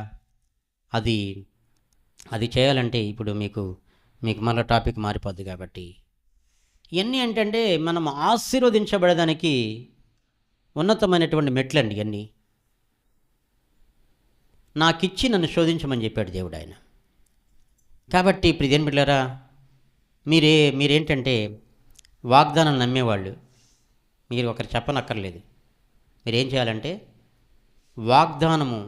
అది చేయాలంటే ఇప్పుడు మీకు మళ్ళీ టాపిక్ మారిపోద్ది. కాబట్టి ఇవన్నీ ఏంటంటే మనం ఆశీర్వదించబడడానికి ఉన్నతమైనటువంటి మెట్లండి. ఇవన్నీ నాకిచ్చి నన్ను శోధించమని చెప్పాడు దేవుడు ఆయన. కాబట్టి ఇప్పుడు ఇదేం బిడ్డలారా, మీరేంటంటే వాగ్దానం నమ్మేవాళ్ళు, మీరు ఒకరు చెప్పనక్కర్లేదు. మీరేం చేయాలంటే వాగ్దానము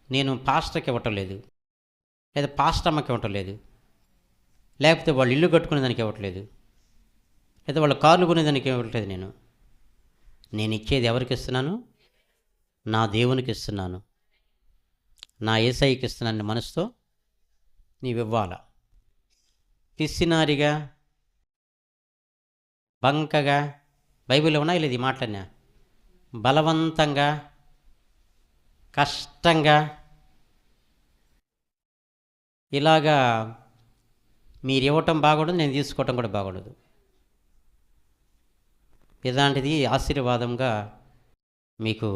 నేను పాస్టర్కి ఇవ్వటం లేదు, లేదా పాస్టర్ అమ్మకి ఇవ్వటం లేదు, లేకపోతే వాళ్ళు ఇల్లు కట్టుకునే దానికి ఇవ్వట్లేదు, లేదా వాళ్ళ కార్లు కొనేదానికి ఇవ్వట్లేదు. నేను ఇచ్చేది ఎవరికి ఇస్తున్నాను? నా దేవునికి ఇస్తున్నాను, నా యేసయ్యకి ఇస్తున్నాను మనసుతో నీవివ్వాలా. పిసినారిగా, బంకగా, బైబిల్లో ఉన్నాయి లేదు ఈ మాటలన్నా, బలవంతంగా, కష్టంగా ఇలాగా మీరు ఇవ్వటం బాగుండదు, నేను తీసుకోవటం కూడా బాగుండదు. ఇలాంటిది ఆశీర్వాదంగా మీకు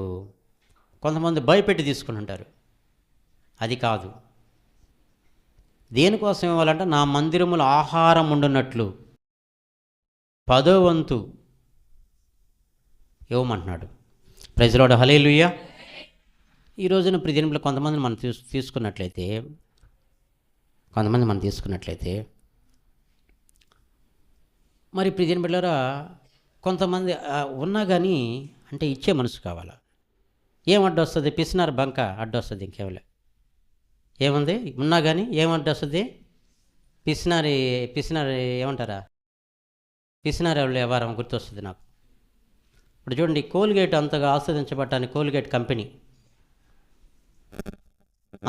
కొంతమంది భయపెట్టి తీసుకుంటుంటారు. అది కాదు. దేనికోసం ఇవ్వాలంటే నా మందిరములో ఆహారం ఉండున్నట్లు 10వ వంతు ఇవ్వమంటున్నాడు. ప్రైజ్ లార్డ్, హల్లెలూయా. ఈ రోజున ప్రజలు కొంతమంది మనం తీసుకున్నట్లయితే మరి ప్రజల బిడ్డలారా, కొంతమంది ఉన్నా కానీ అంటే ఇచ్చే మనసు కావాలా. ఏం అడ్డు వస్తుంది? పిసినారు బంక అడ్డు వస్తుంది, ఇంకేమలే. ఏముంది ఉన్నా కానీ ఏం అడ్డు వస్తుంది? పిసినారి ఏమంటారా? పిసినారి వాళ్ళు వ్యవహారం గుర్తొస్తుంది నాకు. ఇప్పుడు చూడండి, కోల్గేట్ అంతగా ఆస్వాదించబడటానికి, కోల్గేట్ కంపెనీ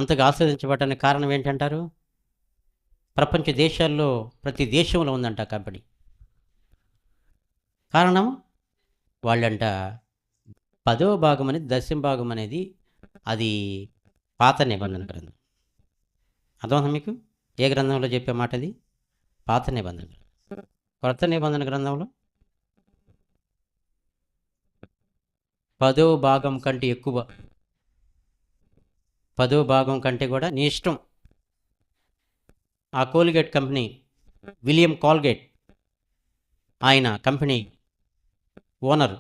అంతగా ఆస్వాదించబడటానికి కారణం ఏంటంటారు? ప్రపంచ దేశాల్లో ప్రతి దేశంలో ఉందంట కంపెనీ. కారణం వాళ్ళంట 10వ భాగం అనేది, 10వ భాగం అనేది అది పాత నిబంధన గ్రంథం. అర్థమవుతుంది మీకు? ఏ గ్రంథంలో చెప్పే మాట అది? పాత నిబంధన గ్రంథం. కొత్త నిబంధన గ్రంథంలో 10వ భాగం కంటే ఎక్కువ, 10వ భాగం కంటే కూడా నీ ఇష్టం. ఆ కోల్గేట్ కంపెనీ, విలియం కోల్గేట్, ఆయన కంపెనీ ఓనర్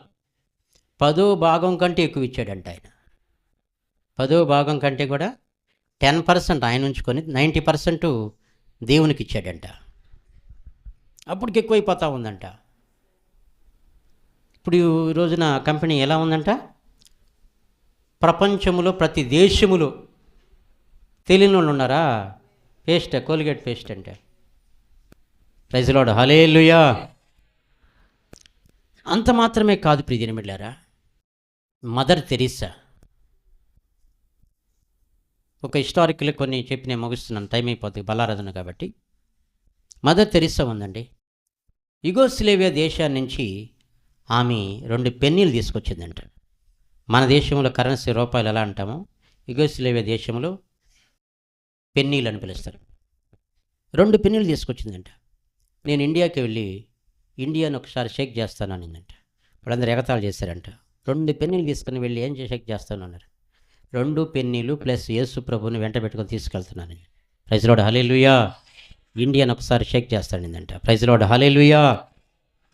10వ భాగం కంటే ఎక్కువ ఇచ్చాడంట ఆయన. 10వ భాగం కంటే కూడా 10% ఆయన ఉంచుకొని 90% దేవునికి ఇచ్చాడంట. అప్పటికి ఎక్కువైపోతూ ఉందంట. ఇప్పుడు ఈ రోజున కంపెనీ ఎలా ఉందంట? ప్రపంచంలో ప్రతి దేశములో తెలియని వాళ్ళు ఉన్నారా? పేస్ట్, కోల్గేట్ పేస్ట్ అంటే. ప్రైజ్ లార్డ్, హల్లెలూయా. అంత మాత్రమే కాదు ప్రియమైన బిడ్డలారా, మదర్ తెరీసా, ఒక హిస్టారికల్ కొన్ని చెప్పి నేను ముగిస్తున్నాను, టైం అయిపోతుంది బలారాధన కాబట్టి. మదర్ తెరీసా ఉందండి. యుగోస్లేవియా దేశాన్ని నుంచి ఆమె 2 పెన్నీలు తీసుకొచ్చిందంట. మన దేశంలో కరెన్సీ రూపాయలు ఎలా అంటామో, యుగోస్లేవియా దేశంలో పెన్నీలు అని పిలుస్తారు. 2 పెన్నీలు తీసుకొచ్చిందంట. నేను ఇండియాకి వెళ్ళి ఇండియాను ఒకసారి షేక్ చేస్తాను అనిందంట. వాళ్ళందరూ ఎగతాళి చేశారంట. 2 పెన్నీలు తీసుకుని వెళ్ళి ఏం షేక్ చేస్తాను అన్నారు. 2 పెన్నీలు ప్లస్ యేసు ప్రభుని వెంట పెట్టుకొని తీసుకెళ్తున్నాను. ప్రైజ్ లార్డ్, హల్లెలూయా. ఇండియాను ఒకసారి షేక్ చేస్తానంట. ప్రైజ్ లార్డ్, హల్లెలూయా.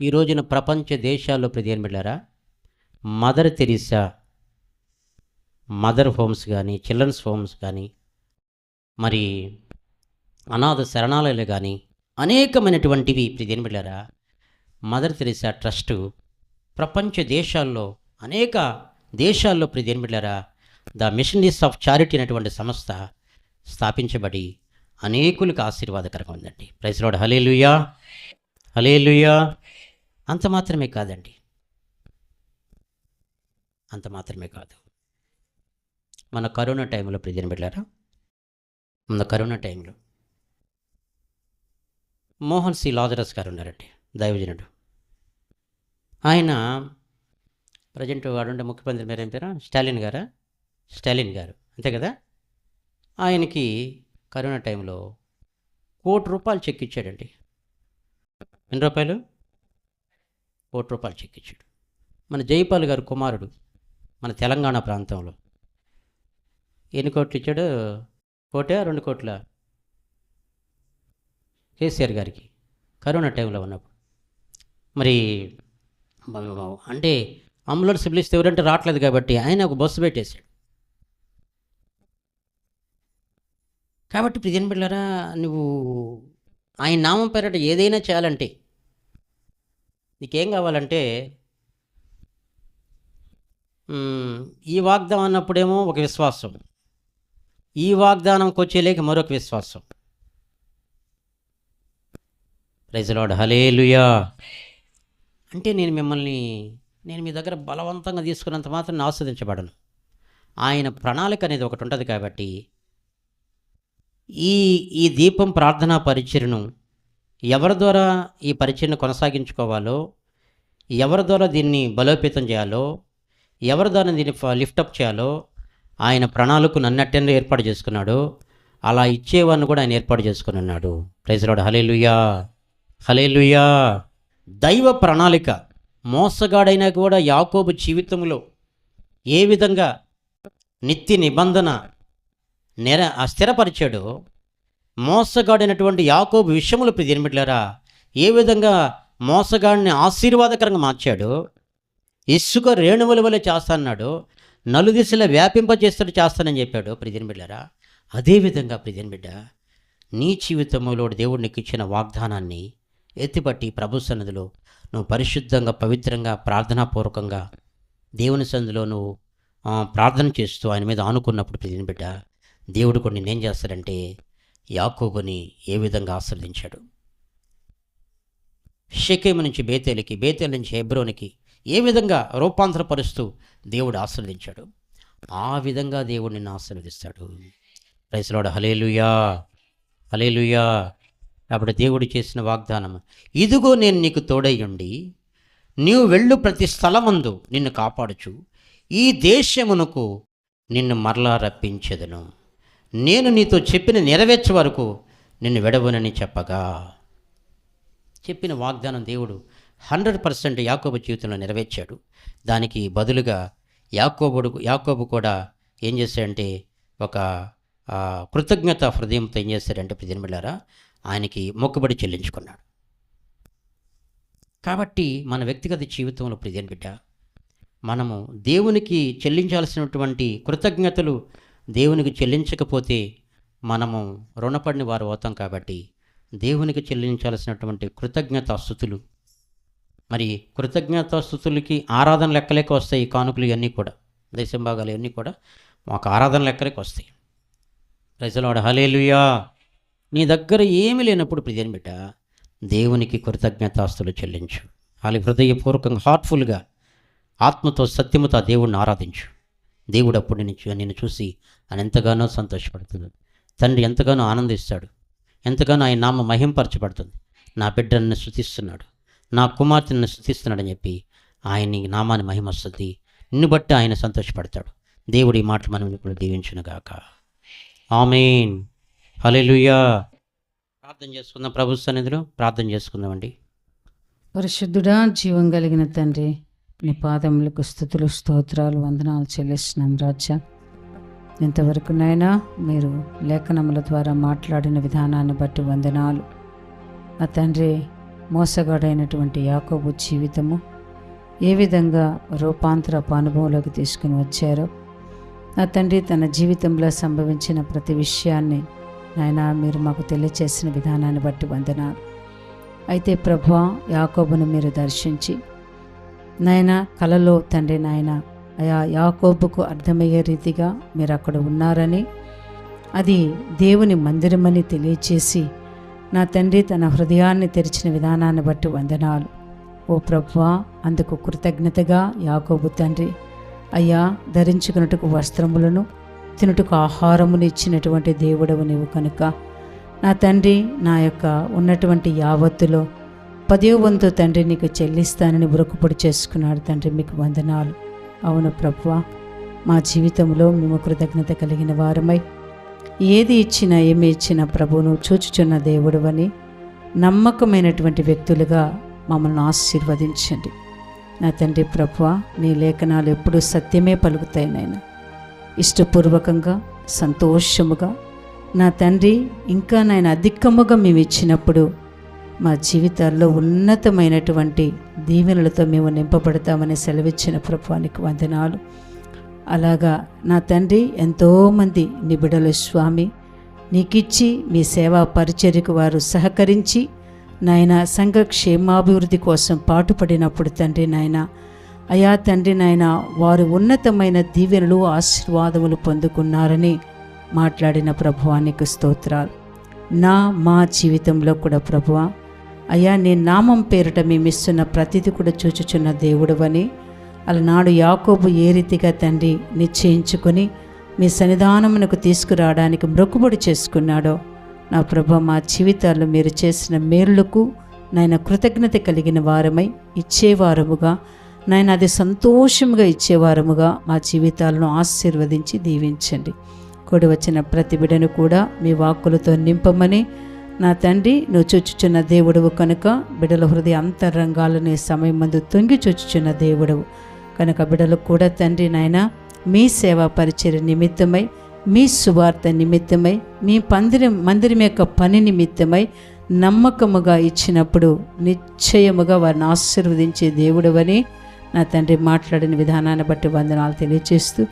ఈ రోజున ప్రపంచ దేశాల్లో ప్రతి బిడ్డారా, మదర్ తెరీసా మదర్ హోమ్స్ కానీ, చిల్డ్రన్స్ హోమ్స్ కానీ, మరి అనాథ శరణాలయాలు కానీ అనేకమైనటువంటివి ప్రియమైన బిడ్డలారా, మదర్ తెరీసా ట్రస్టు ప్రపంచ దేశాల్లో అనేక దేశాల్లో ప్రియమైన బిడ్డలారా ద మిషనరీస్ ఆఫ్ చారిటీ అనేటువంటి సంస్థ స్థాపించబడి అనేకులకు ఆశీర్వాదకరంగా ఉందండి. Praise Lord. Hallelujah, hallelujah. అంత మాత్రమే కాదండి, అంత మాత్రమే కాదు. మన కరోనా టైంలో ప్రియమైన బిడ్డలారా, మన కరోనా టైంలో మోహన్ సి లాజరస్ గారు ఉన్నారండి, దైవజనుడు. ఆయన ప్రజెంట్ వాడుండే ముఖ్యమంత్రి పేరు ఏం పేరు? స్టాలిన్ గారు అంతే కదా. ఆయనకి కరోనా టైంలో ₹1,00,00,000 చెక్ ఇచ్చాడండి. ఎన్ని రూపాయలు? ₹1,00,00,000 చెక్ ఇచ్చాడు. మన జైపాల్ గారు కుమారుడు మన తెలంగాణ ప్రాంతంలో ఎన్ని కోట్లు ఇచ్చాడు? 1 కోటా 2 కోట్ల? కేసీఆర్ గారికి కరోనా టైంలో ఉన్నప్పుడు. మరి అంటే అంబులెన్స్ పిలిస్తే ఎవరంటే రావట్లేదు కాబట్టి ఆయన ఒక బస్సు పెట్టేశాడు. కాబట్టి ప్రియమైన బిడ్డలారా, నువ్వు ఆయన నామం పేరట ఏదైనా చేయాలంటే నీకేం కావాలంటే, ఈ వాగ్దానం అన్నప్పుడేమో ఒక విశ్వాసం, ఈ వాగ్దానంకి వచ్చేలేక మరొక విశ్వాసం. Praise Lord. హల్లెలూయా. అంటే నేను మీ దగ్గర బలవంతంగా తీసుకున్నంత మాత్రం ఆస్వాదించబడను. ఆయన ప్రణాళిక అనేది ఒకటి ఉంటుంది కాబట్టి ఈ దీపం ప్రార్థనా పరిచర్ను ఎవరి ద్వారా ఈ పరిచర్ను కొనసాగించుకోవాలో, ఎవరి ద్వారా దీన్ని బలోపేతం చేయాలో, ఎవరి ద్వారా దీన్ని లిఫ్టప్ చేయాలో ఆయన ప్రణాళికకు నన్నట్టెందుకు ఏర్పాటు చేసుకున్నాడు, అలా ఇచ్చేవాడిని కూడా ఆయన ఏర్పాటు చేసుకుని ఉన్నాడు. Praise Lord. Hallelujah, hallelujah. దైవ ప్రణాళిక మోసగాడైనా కూడా యాకోబు జీవితంలో ఏ విధంగా నిత్య నిబంధన స్థిరపరిచాడు, మోసగాడైనటువంటి యాకోబు విషయములు ప్రియమైన బిడ్డలారా ఏ విధంగా మోసగాడిని ఆశీర్వాదకరంగా మార్చాడు, ఇసుక రేణువుల వలె చేస్తాన్నాడు, నలుదిశలా వ్యాపింపజేస్తాడు చేస్తానని చెప్పాడు. ప్రియమైన బిడ్డలారా, అదేవిధంగా ప్రియమైన బిడ్డ నీ జీవితంలో దేవుడు నీకు ఇచ్చిన వాగ్దానాన్ని ఎత్తిపట్టి ప్రభు సన్నిధిలో నువ్వు పరిశుద్ధంగా పవిత్రంగా ప్రార్థనాపూర్వకంగా దేవుని సన్నిధిలో నువ్వు ప్రార్థన చేస్తూ ఆయన మీద ఆనుకున్నప్పుడు ప్రియమైన బిడ్డ దేవుడు కూడా నేనేం చేస్తాడంటే యాకోబుని ఏ విధంగా ఆశీర్వదించాడు. షెకెము నుంచి బేతేలుకి, బేతేలు నుంచి హెబ్రోనికి ఏ విధంగా రూపాంతరపరుస్తూ దేవుడు ఆశీర్వదించాడు, ఆ విధంగా దేవుడు నిన్ను ఆశీర్వదిస్తాడు. Praise Lord. Hallelujah, hallelujah. అప్పుడు దేవుడు చేసిన వాగ్దానం, ఇదిగో నేను నీకు తోడయ్యుండి నీవు వెళ్ళు ప్రతి స్థలమందు నిన్ను కాపాడుచు ఈ దేశమునకు నిన్ను మరలా రప్పించెదను, నేను నీతో చెప్పిన నెరవేర్చే వరకు నిన్ను విడవనని చెప్పగా, చెప్పిన వాగ్దానం దేవుడు 100% యాకోబు జీవితంలో నెరవేర్చాడు. దానికి బదులుగా యాకోబు కూడా ఏం చేశాడంటే ఒక కృతజ్ఞత హృదయంతో ఏం చేశాడంటే ప్రియమైన బిడ్డలారా ఆయనకి మొక్కుబడి చెల్లించుకున్నాడు. కాబట్టి మన వ్యక్తిగత జీవితంలో ప్రియమైన బిడ్డ మనము దేవునికి చెల్లించాల్సినటువంటి కృతజ్ఞతలు దేవునికి చెల్లించకపోతే మనము రుణపడిన వారు అవుతాం. కాబట్టి దేవునికి చెల్లించాల్సినటువంటి కృతజ్ఞతాస్తుతులు, మరి కృతజ్ఞతాస్తుతులకి ఆరాధన లెక్కలేక వస్తాయి. ఈ కానుకలు ఇవన్నీ కూడా, దేశం భాగాలు ఇవన్నీ కూడా మాకు ఆరాధన లెక్కలేక వస్తాయి. Praise Lord. హల్లెలూయా. నీ దగ్గర ఏమీ లేనప్పుడు ప్రియమైన బిడ్డ దేవునికి కృతజ్ఞతాస్తులు చెల్లించు. వాళ్ళ హృదయపూర్వకంగా హార్ట్ఫుల్గా ఆత్మతో సత్యముతో దేవుడిని ఆరాధించు. దేవుడు అప్పుడు నిన్ను చూసి ఆయన ఎంతగానో సంతోషపడుతుంది. తండ్రి ఎంతగానో ఆనందిస్తాడు, ఎంతగానో ఆయన నామ మహింపరచబడుతుంది. నా బిడ్డ నన్ను స్తుతిస్తున్నాడు, నా కుమార్తె నన్ను స్తుతిస్తున్నాడని చెప్పి ఆయన నామాన్ని మహిమ వస్తుంది. నిన్ను బట్టి ఆయన సంతోషపడతాడు. దేవుడి మాట మనం ఇప్పుడు దీవించునుగాక. ఆమేన్. హల్లెలూయా. ప్రార్థన చేసుకుందాం. ప్రభు సన్నిధిలో ప్రార్థన చేసుకుందామండి. పరిశుద్ధుడా, జీవం కలిగిన తండ్రి, నీ పాదములకు స్తుతులు స్తోత్రాలు వందనాలు చెల్లిస్తున్నాం రాజా. ఇంతవరకు నైనా మీరు లేఖనముల ద్వారా మాట్లాడిన విధానాన్ని బట్టి వందనాలు. ఆ తండ్రి మోసగాడైనటువంటి యాకోబు జీవితము ఏ విధంగా రూపాంతరపు అనుభవంలోకి తీసుకుని వచ్చారో, ఆ తండ్రి తన జీవితంలో సంభవించిన ప్రతి విషయాన్ని నాయన మీరు మాకు తెలియచేసిన విధానాన్ని బట్టి వందనాలు. అయితే ప్రభువా, యాకోబును మీరు దర్శించి నాయన కలలో తండ్రి నాయన అయా యాకోబుకు అర్థమయ్యే రీతిగా మీరు అక్కడ ఉన్నారని, అది దేవుని మందిరమని తెలియచేసి నా తండ్రి తన హృదయాన్ని తెరిచిన విధానాన్ని బట్టి వందనాలు. ఓ ప్రభువా, అందుకు కృతజ్ఞతగా యాకోబు తండ్రి అయ్యా ధరించుకున్నట్టుకు వస్త్రములను, తినుటకు ఆహారమును ఇచ్చినటువంటి దేవుడవు నీవు కనుక నా తండ్రి నా యొక్క ఉన్నటువంటి యావత్తులో 10వ వంతు తండ్రి నీకు చెల్లిస్తానని బురకపొడి చేసుకున్నాడు తండ్రి. మీకు వందనాలు. అవును ప్రభువా, మా జీవితంలో మేము కృతజ్ఞత కలిగిన వారమై ఏది ఇచ్చినా ఏమి ఇచ్చినా ప్రభువును చూచుచున్న దేవుడవని నమ్మకమైనటువంటి వ్యక్తులుగా మమ్మల్ని ఆశీర్వదించండి నా తండ్రి. ప్రభువా, నీ లేఖనాలు ఎప్పుడూ సత్యమే పలుకుతాయి నాయన. ఇష్టపూర్వకంగా సంతోషముగా నా తండ్రి ఇంకా నాయన అధికముగా మేము ఇచ్చినప్పుడు మా జీవితాల్లో ఉన్నతమైనటువంటి దీవెనలతో మేము నింపబడతామని సెలవిచ్చిన ప్రభువానికి వందనాలు. అలాగా నా తండ్రి ఎంతోమంది నీ బిడ్డలు స్వామి నీకిచ్చి మీ సేవా పరిచర్యకు వారు సహకరించి నాయన సంఘ క్షేమాభివృద్ధి కోసం పాటుపడినప్పుడు తండ్రి నాయన అయా తండ్రి నాయన వారు ఉన్నతమైన దీవెనలు ఆశీర్వాదములు పొందుకున్నారని మాట్లాడిన ప్రభువానికి స్తోత్రాలు. మా జీవితంలో కూడా ప్రభువా అయ్యా నీ నామం పేరిట మేమిస్తున్న ప్రతిది కూడా చూచుచున్న దేవుడవని అలనాడు యాకోబు ఏ రీతిగా తండ్రి నిశ్చయించుకొని మీ సన్నిధానమునకు తీసుకురావడానికి మొక్కుబడి చేసుకున్నాడో నా ప్రభు మా జీవితాల్లో మీరు చేసిన మేలులకు నాయన కృతజ్ఞత కలిగిన వారమై ఇచ్చేవారముగా నాయన అది సంతోషముగా ఇచ్చేవారముగా మా జీవితాలను ఆశీర్వదించి దీవించండి. కూడి వచ్చిన ప్రతి బిడ్డను కూడా మీ వాక్కులతో నింపమని నా తండ్రి నువ్వు చూచుచున్న దేవుడవు కనుక బిడ్డల హృదయ అంతరంగాలని సమయం మందు తొంగి చూచుచున్న దేవుడవు కనుక బిడ్డలకు కూడా తండ్రి నాయన మీ సేవా పరిచర్య నిమిత్తమై, మీ సువార్త నిమిత్తమై, మీ మందిరం యొక్క పని నిమిత్తమై నమ్మకముగా ఇచ్చినప్పుడు నిశ్చయముగా వారిని ఆశీర్వదించే దేవుడవని నా తండ్రి మాట్లాడిన విధానాన్ని బట్టి వందనాలు తెలియజేస్తూ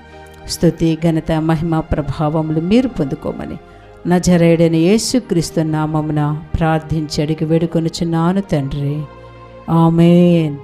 స్తుతి ఘనత మహిమ ప్రభావములు మీరు పొందుకోమని నజరేయుడైన యేసుక్రీస్తు నామమున ప్రార్థించి అడిగి వేడుకొనుచున్నాను తండ్రి. ఆమేన్.